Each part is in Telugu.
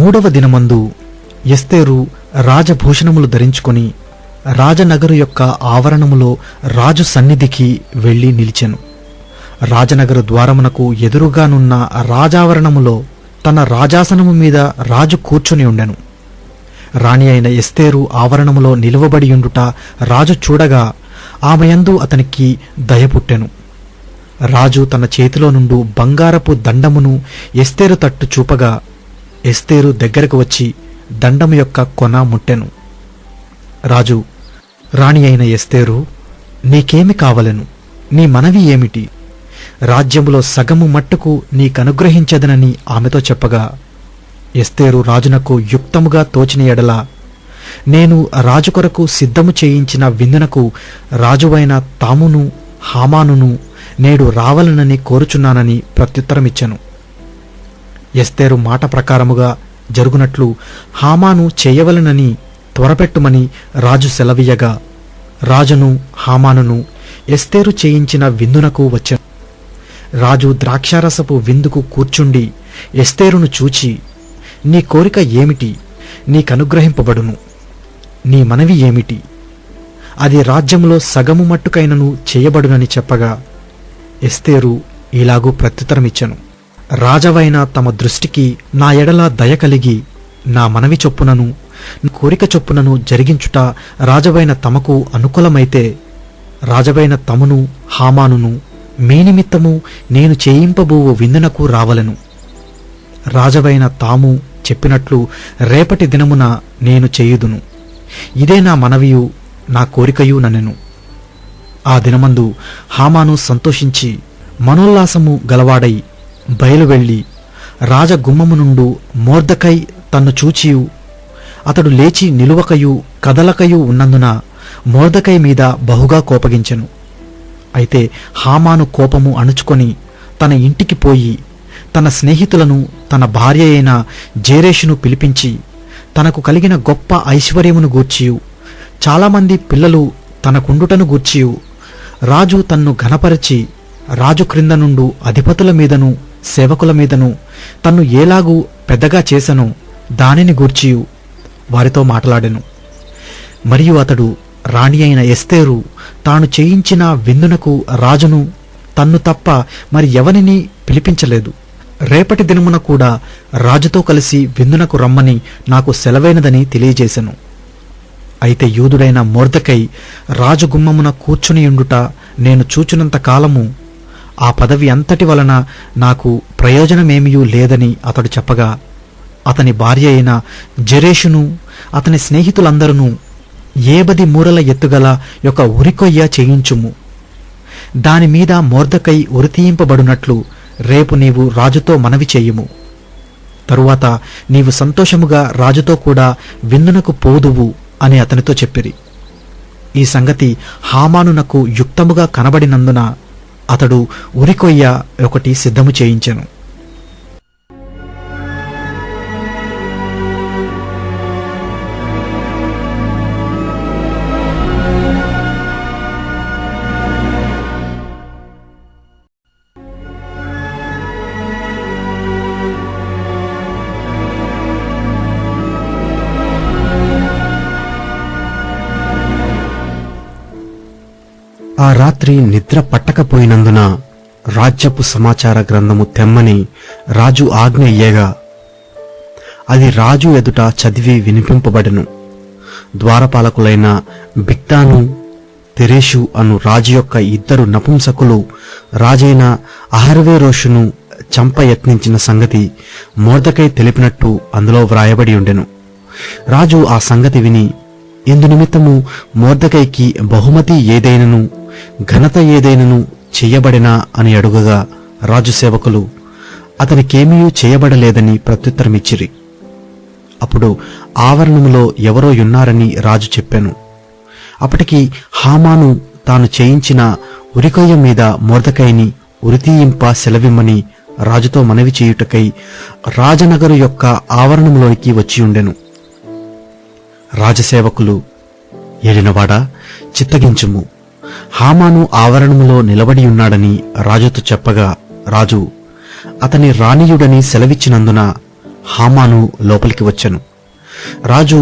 మూడవ దినమందు ఎస్తేరు రాజభూషణములు ధరించుకొని రాజనగరు యొక్క ఆవరణములో రాజు సన్నిధికి వెళ్లి నిలిచెను. రాజనగరు ద్వారమునకు ఎదురుగానున్న రాజావరణములో తన రాజాసనము మీద రాజు కూర్చుని ఉండెను. రాణి అయిన ఎస్తేరు ఆవరణములో నిలువబడియుండుట రాజు చూడగా ఆమెయందు అతనికి దయ పుట్టెను. రాజు తన చేతిలో నుండు బంగారపు దండమును ఎస్తేరు తట్టు చూపగా ఎస్తేరు దగ్గరకు వచ్చి దండము యొక్క కొన ముట్టెను. రాజు, రాణి అయిన ఎస్తేరు, నీకేమి కావలెను? నీ మనవి ఏమిటి? రాజ్యములో సగము మట్టుకు నీకనుగ్రహించదనని ఆమెతో చెప్పగా, ఎస్తేరు రాజునకు యుక్తముగా తోచిన ఎడల నేను రాజు కొరకు సిద్ధము చేయించిన విందునకు రాజువైన తామును హామానును నేడు రావలనని కోరుచున్నానని ప్రత్యుత్తరమిచ్చెను. ఎస్తేరు మాట ప్రకారముగా జరుగునట్లు హామాను చేయవలనని త్వరపెట్టుమని రాజు సెలవీయగా రాజును హామానును ఎస్తేరు చేయించిన విందునకు వచ్చెను. రాజు ద్రాక్షారసపు విందుకు కూర్చుండి ఎస్తేరును చూచి, నీ కోరిక ఏమిటి? నీకనుగ్రహింపబడును. నీ మనవి ఏమిటి? అది రాజ్యములో సగము మట్టుకైనను చేయబడునని చెప్పగా ఎస్తేరు ఇలాగూ ప్రత్యుత్తరమిచ్చెను. రాజవైన తమ దృష్టికి నా ఎడల దయ కలిగి నా మనవి చొప్పునను కోరిక చొప్పునను జరిగించుట రాజవైన తమకు అనుకూలమైతే రాజవైన తమను హామానును మీ నిమిత్తము నేను చేయింపబోవు విందునకు రావలెను. రాజవైన తాము చెప్పినట్లు రేపటి దినమున నేను చేయుదును. ఇదే నా మనవియు నా కోరికయు ననెను. ఆ దినమందు హామాను సంతోషించి మనోల్లాసము గలవాడై బయలువెళ్లి రాజగుమ్మము నుండు మొర్దెకై తన్ను చూచియు అతడు లేచి నిలువకయు కదలకయు ఉన్నందున మొర్దెకై మీద బహుగా కోపగించెను. అయితే హామాను కోపము అణుచుకొని తన ఇంటికి పోయి తన స్నేహితులను తన భార్య అయిన జేరేషును పిలిపించి తనకు కలిగిన గొప్ప ఐశ్వర్యమును గూర్చియు చాలామంది పిల్లలు తనకుండుటను గూర్చియు రాజు తన్ను ఘనపరచి రాజు క్రింద నుండు అధిపతుల మీదను సేవకుల మీదను తన్ను ఏలాగూ పెద్దగా చేసెనో దానిని గూర్చియు వారితో మాట్లాడెను. మరియు అతడు రాణి అయిన ఎస్తేరు తాను చేయించిన విందునకు రాజును తన్ను తప్ప మరి ఎవరిని పిలిపించలేదు. రేపటి దినమున కూడా రాజుతో కలిసి విందునకు రమ్మని నాకు సెలవైనదని తెలియజేశెను. అయితే యూదుడైన మొర్దెకై రాజగుమ్మమున కూర్చునియుండుట నేను చూచునంత కాలము ఆ పదవి అంతటి వలన నాకు ప్రయోజనమేమియూ లేదని అతడు చెప్పగా అతని భార్య అయిన జెరేషును అతని స్నేహితులందరూ 10 మూరల ఎత్తుగల యొక్క ఉరికొయ్య చేయించుము. దానిమీద మొర్దెకై ఉరితీయింపబడునట్లు రేపు నీవు రాజుతో మనవి చేయుము. తరువాత నీవు సంతోషముగా రాజుతో కూడా విందునకు పోదువు అని అతనితో చెప్పిరి. ఈ సంగతి హామానునకు యుక్తముగా కనబడినందున అతడు ఉరికొయ్య ఒకటి సిద్ధము చేయించెను. ఆ రాత్రి నిద్ర పట్టకపోయినందున రాజ్యపు సమాచార గ్రంథము తెమ్మని రాజు ఆజ్ఞ ఇయ్యగా అది రాజు ఎదుట చదివి వినిపింపబడెను. ద్వారపాలకులైన బిక్తాను తెరేషు అను రాజు యొక్క 2 నపుంసకులు రాజైన అహర్వేరోషును చంప యత్నించిన సంగతి మొర్దెకై తెలిపినట్టు అందులో వ్రాయబడి ఉండెను. రాజు ఆ సంగతి విని ఇందునిమిత్తము మొర్దెకైకి బహుమతి ఏదైనను ఘనత ఏదైనను చెయ్యబడినా అని అడుగగా రాజు సేవకులు అతనికేమీ చేయబడలేదని ప్రత్యుత్తరమిచ్చిరి. అప్పుడు ఆవరణములో ఎవరో ఉన్నారని రాజు చెప్పాను. అప్పటికి హామాను తాను చేయించిన ఉరికొయ్య మీద మొర్దెకైని ఉరితీయింప సెలవిమ్మని రాజుతో మనవి చేయుటకై రాజనగరు యొక్క ఆవరణములోనికి వచ్చియుండెను. రాజసేవకులు, ఏలినవాడా, చిత్తగించుము, హామాను ఆవరణములో నిలబడియున్నాడని రాజుతో చెప్పగా రాజు అతని రాణీయుడని సెలవిచ్చినందున హామాను లోపలికి వచ్చెను. రాజు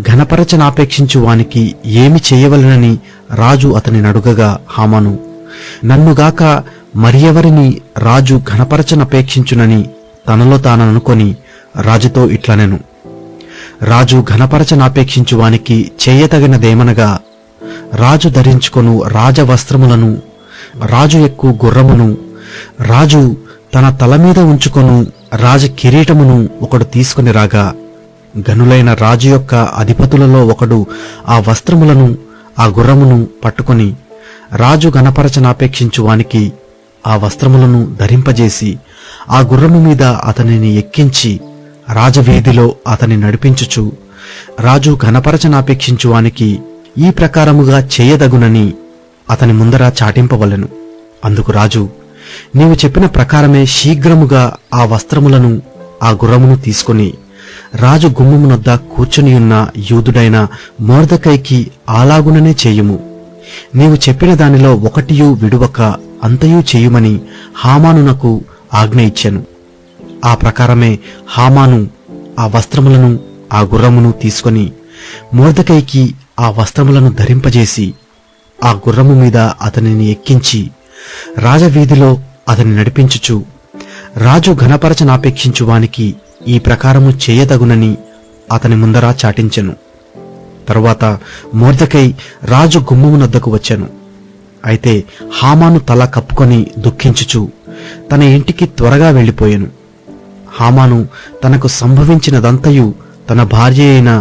ఘనపరచనాపేక్షించు వానికి ఏమి చేయవలెనని రాజు అతని నడుగగా, హామాను, నన్నుగాక మరి ఎవరిని రాజు ఘనపరచనపేక్షించునని తనలో తాననుకొని రాజుతో ఇట్లనెను. రాజు ఘనపరచనాపేక్షించు వానికి చేయతగినదేమనగా, రాజు ధరించుకొను రాజవస్త్రములను, రాజు ఎక్కు గుర్రమును, రాజు తన తల మీద ఉంచుకొను రాజ కిరీటమును ఒకడు తీసుకుని రాగా, గనులైన రాజు యొక్క అధిపతులలో ఒకడు ఆ వస్త్రములను ఆ గుర్రమును పట్టుకొని రాజు ఘనపరచనాపేక్షించు వానికి ఆ వస్త్రములను ధరింపజేసి ఆ గుర్రము మీద అతనిని ఎక్కించి రాజవీధిలో అతని నడిపించుచు, రాజు ఘనపరచనాపేక్షించు వానికి ఈ ప్రకారముగా చేయదగునని అతని ముందర చాటింపవలెను. అందుకు రాజు, నీవు చెప్పిన ప్రకారమే శీఘ్రముగా ఆ వస్త్రములను ఆ గుర్రమును తీసుకుని రాజు గుమ్మమునొద్ద కూర్చునియున్న యూదుడైన మొర్దెకైకి అలాగుననే చేయుము. నీవు చెప్పిన దానిలో ఒకటియూ విడువక అంతయూ చేయుమని హామానునకు ఆజ్ఞ ఇచ్చెను. ఆ ప్రకారమే హామాను ఆ వస్త్రములను ఆ గుర్రమును తీసుకొని మొర్దెకైకి ఆ వస్త్రములను ధరింపజేసి ఆ గుర్రము మీద అతనిని ఎక్కించి రాజవీధిలో అతని నడిపించుచు, రాజు ఘనపరచనాపేక్షించు వానికి ఈ ప్రకారము చేయదగునని అతని ముందర చాటించెను. తరువాత మొర్దెకై రాజు గుమ్మమునొద్దకు వచ్చెను. అయితే హామాను తల కప్పుకొని దుఃఖించుచు తన ఇంటికి త్వరగా వెళ్లిపోయెను. హామాను తనకు సంభవించినదంతయు తన భార్య అయిన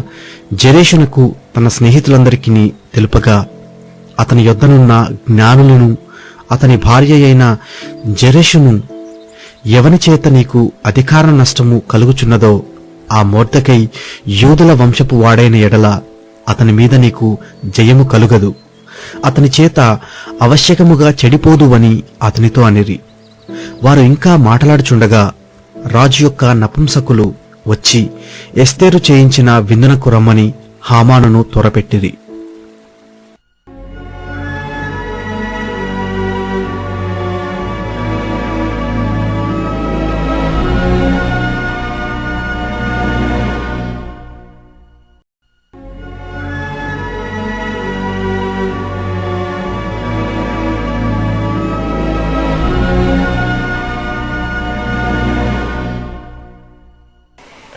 జెరెషునకు తన స్నేహితులందరికీ తెలుపగా, అతని యొద్దనున్న జ్ఞానులను అతని భార్య అయిన జెరెషును, ఎవని చేత నీకు అధికార నష్టము కలుగుచున్నదో ఆ మొర్దెకై యూదుల వంశపు వాడైన ఎడల అతని మీద నీకు జయము కలుగదు, అతని చేత అవశ్యకముగా చెడిపోదువని అతనితో అనిరి. వారు ఇంకా మాట్లాడుచుండగా రాజు యొక్క నపుంసకులు వచ్చి ఎస్తేరు చేయించిన విందునకు రమ్మని హామానును త్వరపెట్టిరి.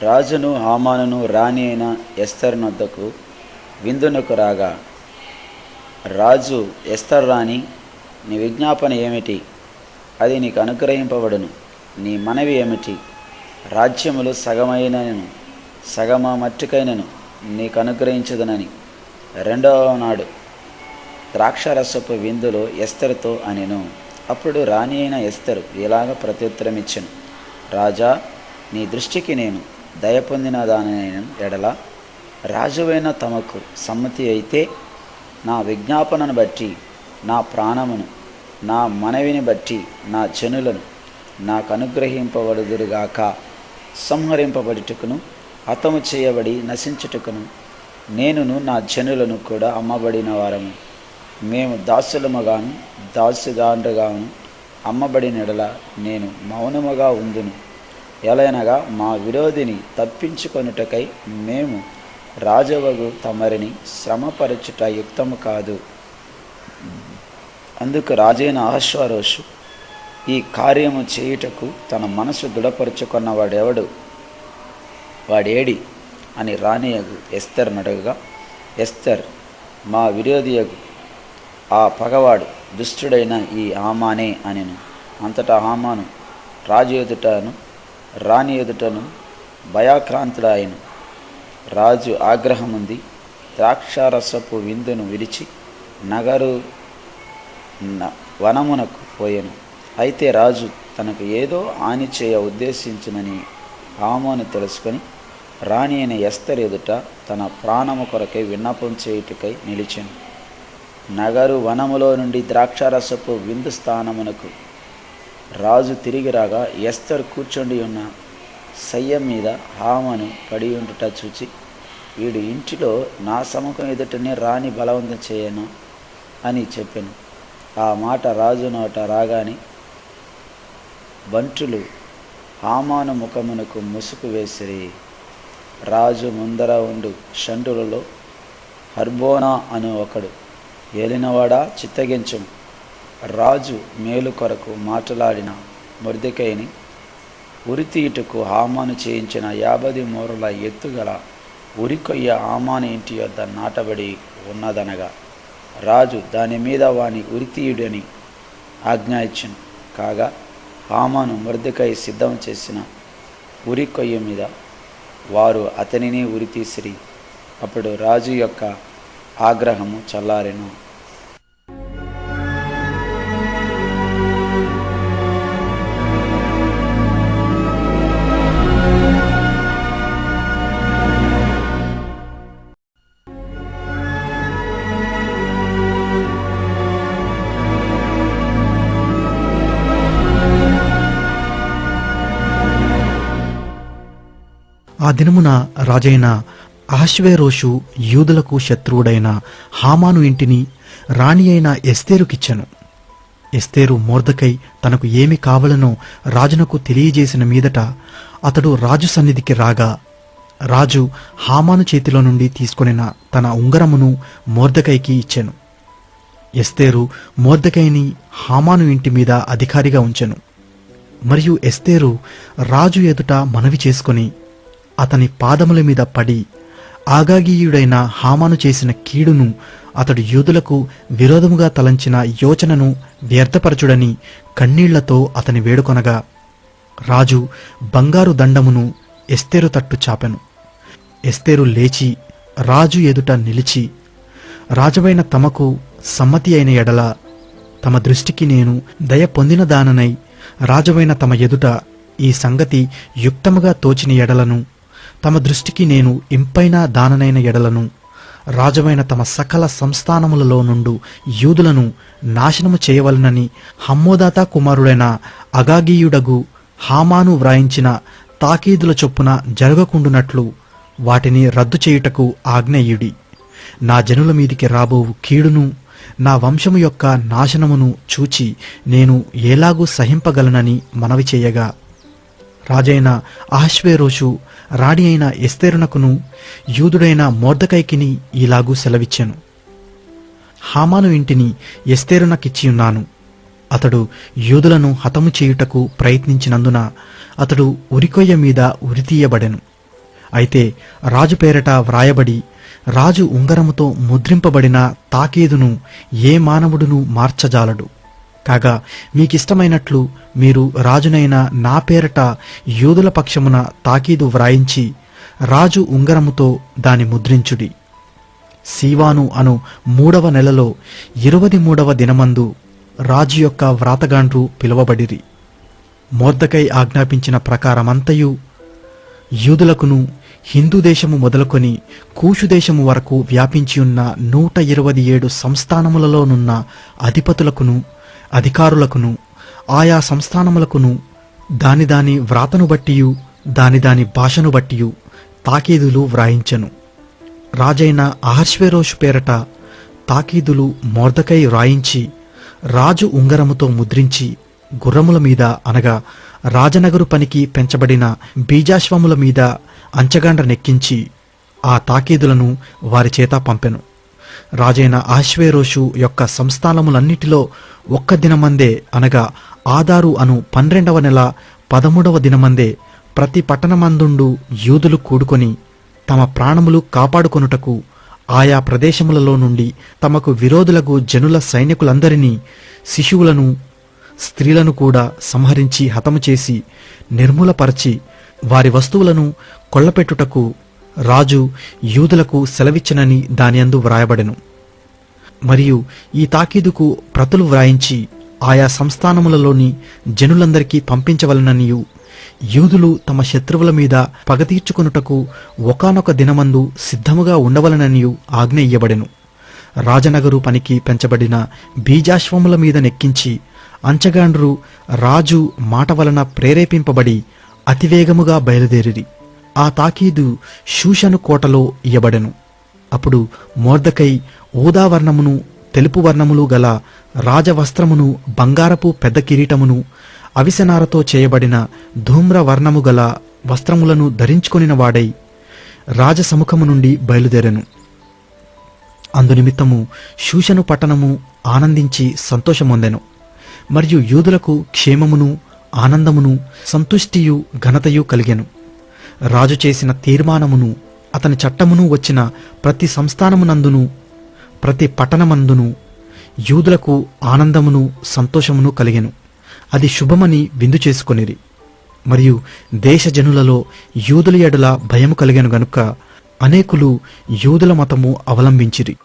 రాజును హామానును రాణి అయిన ఎస్తరు నొద్దకు విందునకు రాగా, రాజు, ఎస్తరు రాణి, నీ విజ్ఞాపన ఏమిటి? అది నీకు అనుగ్రహింపబడును. నీ మనవి ఏమిటి? రాజ్యములు సగమైనను సగమ మట్టుకైనను నీకు అనుగ్రహించదునని రెండవ నాడు ద్రాక్షారసపు విందులో ఎస్తరుతో అనెను. అప్పుడు రాణి అయిన ఎస్తరు ఇలాగ ప్రత్యుత్తరమిచ్చెను, రాజా, నీ దృష్టికి నేను దయ పొందిన దానినైన ఎడల రాజువైన తమకు సమ్మతి అయితే నా విజ్ఞాపనను బట్టి నా ప్రాణమును, నా మనవిని బట్టి నా జనులను నాకు అనుగ్రహింపబడుదురుగాక. సంహరింపబడుటకును హతము చేయబడి నశించుటకును నేనును నా జనులను కూడా అమ్మబడిన వారము. మేము దాసులముగాను దాసుదాండ్రుగాను అమ్మబడిన ఎడల నేను మౌనముగా ఉందును. ఎలయనగా మా విరోధిని తప్పించుకొనుటకై మేము రాజవగు తమరిని శ్రమపరచుట యుక్తము కాదు. అందుకు రాజైన అహష్వేరోషు ఈ కార్యము చేయుటకు తన మనసు దృఢపరుచుకున్నవాడెవడు, వాడేడి అని రాణియగు ఎస్తరు నడగగా, ఎస్తర్, మా విరోధియగు ఆ పగవాడు దుష్టుడైన ఈ హామానే అనెను. అంతటా హామాను రాజు ఎదుటను రాణి ఎదుటను భయాక్రాంతుడాయను. రాజు ఆగ్రహముంది ద్రాక్షారసపు విందును విడిచి నగరు వనమునకు పోయెను. అయితే రాజు తనకు ఏదో హాని చేయ ఉద్దేశించునని హామాను తెలుసుకొని రాణి అయిన ఎస్తరు ఎదుట తన ప్రాణము కొరకై విన్నపం చేయుటకై నిలిచెను. నగరు వనములో నుండి ద్రాక్షారసపు విందు స్థానమునకు రాజు తిరిగి రాగా, ఎస్తరు కూర్చుండి ఉన్న శయ్య మీద హామాను పడి ఉండుట చూచి, వీడు ఇంటిలో నా సముఖం ఎదుటనే రాణి బలవంతం చేయను అని చెప్పాను. ఆ మాట రాజు నోట రాగానే బంటులు హామాను ముఖమునకు ముసుగు వేసిరి. రాజు ముందర ఉండు షండులలో హర్బోనా అను ఒకడు, ఏలినవాడా చిత్తగించుము, రాజు మేలు కొరకు మాట్లాడిన మొర్దెకైని ఉరితీయుటకు హామాను చేయించిన 50 మూరల ఎత్తుగల ఉరికొయ్య హామాను ఇంటి యొద్ద నాటబడి ఉన్నదనగా, రాజు దాని మీద వాని ఉరితీయుడని ఆజ్ఞ ఇచ్చెను. కాగా హామాను మొర్దెకై సిద్ధం చేసిన ఉరికొయ్య మీద వారు అతనిని ఉరితీసిరి. అప్పుడు రాజు యొక్క ఆగ్రహము చల్లారెను. ఆ దినమున రాజైన అహష్వేరోషు యూదులకు శత్రువుడైన హామాను ఇంటిని రాణి అయిన ఎస్తేరుకిచ్చెను. ఎస్తేరు మొర్దెకై తనకు ఏమి కావలనో రాజునకు తెలియజేసిన మీదట అతడు రాజు సన్నిధికి రాగా, రాజు హామాను చేతిలో నుండి తీసుకొనిన తన ఉంగరమును మొర్దెకైకి ఇచ్చెను. ఎస్తేరు మొర్దెకైని హామాను ఇంటి మీద అధికారిగా ఉంచెను. మరియు ఎస్తేరు రాజు ఎదుట మనవి చేసుకొని అతని పాదముల మీద పడి, ఆగాగీయుడైన హామాను చేసిన కీడును, అతడు యూదులకు విరోధముగా తలంచిన యోచనను వ్యర్థపరచుడని కన్నీళ్లతో అతని వేడుకొనగా, రాజు బంగారు దండమును ఎస్తేరు తట్టు చాపెను. ఎస్తేరు లేచి రాజు ఎదుట నిలిచి, రాజువైన తమకు సమ్మతి అయిన ఎడల తమ దృష్టికి నేను దయ పొందిన దాననై రాజువైన తమ ఎదుట ఈ సంగతి యుక్తముగా తోచిన ఎడలను, తమ దృష్టికి నేను ఇంపైన దాననైన ఎడలను, రాజువైన తమ సకల సంస్థానములలో నుండు యూదులను నాశనము చేయవలనని హమ్మోదాతా కుమారుడైన అగాగీయుడగు హామాను వ్రాయించిన తాకీదుల చొప్పున జరగకుండునట్లు వాటిని రద్దు చేయుటకు ఆజ్ఞేయుడి. నా జనుల మీదికి రాబోవు కీడును, నా వంశము యొక్క నాశనమును చూచి నేను ఎలాగూ సహింపగలనని మనవి చేయగా, రాజైన అహష్వేరోషు రాణి అయిన ఎస్తేరునకును యూదుడైన మొర్దెకైకిని ఇలాగూ సెలవిచ్చెను. హామాను ఇంటిని ఎస్తేరునకిచ్చియున్నాను. అతడు యూదులను హతము చేయుటకు ప్రయత్నించినందున అతడు ఉరికొయ్య మీద ఉరితీయబడెను. అయితే రాజు పేరట వ్రాయబడి రాజు ఉంగరముతో ముద్రింపబడిన తాకీదును ఏ మానవుడును మార్చజాలడు. కాగా మీకిష్టమైనట్లు మీరు రాజునైన నా పేరట యూదుల పక్షమున తాకీదు వ్రాయించి రాజు ఉంగరముతో దాని ముద్రించుడి. సీవాను అను 3వ నెలలో 23వ దినమందు రాజు యొక్క వ్రాతగాండ్రు పిలువబడిరి. మొర్దెకై ఆజ్ఞాపించిన ప్రకారమంతయు యూదులకును హిందూ దేశము మొదలుకొని కూషు దేశము వరకు వ్యాపించియున్న 127 సంస్థానములలోనున్న అధిపతులకును అధికారులకును ఆయా సంస్థానములకును దాని దాని వ్రాతను బట్టియు దాని దాని భాషను బట్టియు తాకీదులు వ్రాయించెను. రాజైన అహష్వేరోషు పేరట తాకీదులు మొర్దెకై వ్రాయించి రాజు ఉంగరముతో ముద్రించి గుర్రముల మీద అనగా రాజనగరు పనికి పెంచబడిన బీజాశ్వముల మీద అంచగాండ్ర నెక్కించి ఆ తాకీదులను వారి చేత పంపెను. రాజైన అహష్వేరోషు యొక్క సంస్థానములన్నిటిలో ఒక్క దినమందే అనగా ఆదారు అను 12వ నెల 13వ దినమందే ప్రతి పట్టణమందుండు యూదులు కూడుకొని తమ ప్రాణములు కాపాడుకొనుటకు ఆయా ప్రదేశములలో నుండి తమకు విరోధులకు జనుల సైనికులందరినీ, శిశువులను, స్త్రీలను కూడా సంహరించి హతము చేసి నిర్మూలపరచి వారి వస్తువులను కొల్లపెట్టుటకు రాజు యూదులకు సెలవిచ్చనని దానియందు వ్రాయబడెను. మరియు ఈ తాకీదుకు ప్రతులు వ్రాయించి ఆయా సంస్థానములలోని జనులందరికీ పంపించవలననియు, యూదులు తమ శత్రువుల మీద పగ తీర్చుకొనుటకు ఒకానొక దినమందు సిద్ధముగా ఉండవలననియు ఆజ్ఞ ఇయ్యబడెను. రాజనగరు పనికి పెంచబడిన బీజాశ్వముల మీద నెక్కించి అంచగాండ్రు రాజు మాట వలన ప్రేరేపింపబడి అతివేగముగా బయలుదేరిరి. ఆ తాకీదు షూషను కోటలో ఇయ్యబడెను. అప్పుడు మొర్దెకై ఊదావర్ణమును తెలుపు వర్ణములు గల రాజవస్త్రమును బంగారపు పెద్ద కిరీటమును అవిసెనారతో చేయబడిన ధూమ్రవర్ణము గల వస్త్రములను ధరించుకొనిన వాడై రాజసముఖము నుండి బయలుదేరెను. అందునిమిత్తము షూషను పట్టణము ఆనందించి సంతోషమొందెను. మరియు యూదులకు క్షేమమును ఆనందమును సంతుష్టియు ఘనతయు కలిగెను. రాజు చేసిన తీర్మానమును అతని చట్టమును వచ్చిన ప్రతి సంస్థానమునందును ప్రతి పట్టణమందును యూదులకు ఆనందమును సంతోషమును కలిగెను. అది శుభమని విందు చేసుకొనిరి. మరియు దేశజనులలో యూదుల ఎడల భయము కలిగెను గనుక అనేకులు యూదుల మతము అవలంబించిరి.